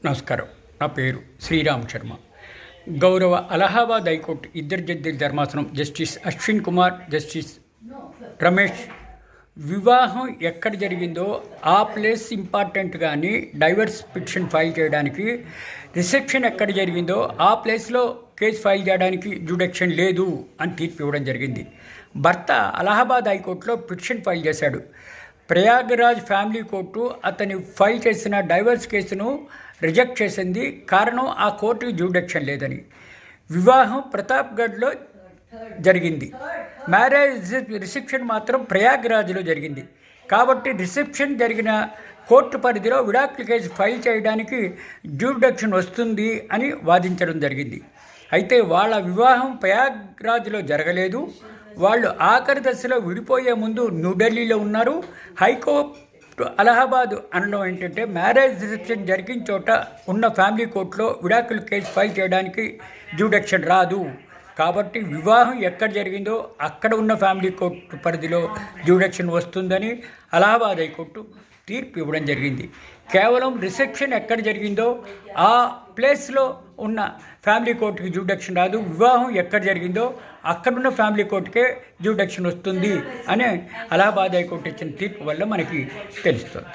నమస్కారం. నా పేరు శ్రీరామ్ శర్మ. గౌరవ అలహాబాద్ హైకోర్టు ఇద్దరు జడ్జిల ధర్మాసనం జస్టిస్ అశ్విన్ కుమార్, జస్టిస్ రమేష్ వివాహం ఎక్కడ జరిగిందో ఆ ప్లేస్ ఇంపార్టెంట్ కానీ డైవర్స్ పిటిషన్ ఫైల్ చేయడానికి, రిసెప్షన్ ఎక్కడ జరిగిందో ఆ ప్లేస్లో కేసు ఫైల్ చేయడానికి జ్యుడిక్షన్ లేదు అని తీర్పు ఇవ్వడం జరిగింది. భర్త అలహాబాద్ హైకోర్టులో పిటిషన్ ఫైల్ చేశాడు. ప్రయాగ్రాజ్ ఫ్యామిలీ కోర్టు అతని ఫైల్ చేసిన డైవర్స్ కేసును రిజెక్ట్ చేసింది. కారణం ఆ కోర్టుకి జ్యుడిక్షన్ లేదని. వివాహం ప్రతాప్గఢ్లో జరిగింది. మ్యారేజ్ రిసెప్షన్ మాత్రం ప్రయాగ్రాజ్లో జరిగింది. కాబట్టి రిసెప్షన్ జరిగిన కోర్టు పరిధిలో విడాకుల కేసు ఫైల్ చేయడానికి జ్యుడిక్షన్ వస్తుంది అని వాదించడం జరిగింది. అయితే వాళ్ళ వివాహం ప్రయాగ్రాజ్లో జరగలేదు. వాళ్ళు ఆఖరి దశలో విడిపోయే ముందు న్యూఢిల్లీలో ఉన్నారు. హైకోర్టు అలహాబాద్ అనడం ఏంటంటే, మ్యారేజ్ రిసెప్షన్ జరిగిన చోట ఉన్న ఫ్యామిలీ కోర్టులో విడాకుల కేసు ఫైల్ చేయడానికి జ్యుడిక్షన్ రాదు. కాబట్టి వివాహం ఎక్కడ జరిగిందో అక్కడ ఉన్న ఫ్యామిలీ కోర్టు పరిధిలో జ్యుడిక్షన్ వస్తుందని అలహాబాద్ హైకోర్టు తీర్పు ఇవ్వడం జరిగింది. కేవలం రిసెప్షన్ ఎక్కడ జరిగిందో ఆ ప్లేస్లో ఉన్న ఫ్యామిలీ కోర్టుకి జ్యుడిక్షన్ రాదు. వివాహం ఎక్కడ జరిగిందో అక్కడున్న ఫ్యామిలీ కోర్టుకే జ్యుడిక్షన్ వస్తుంది అని అలహాబాద్ హైకోర్టు ఇచ్చిన తీర్పు వల్ల మనకి తెలుస్తుంది.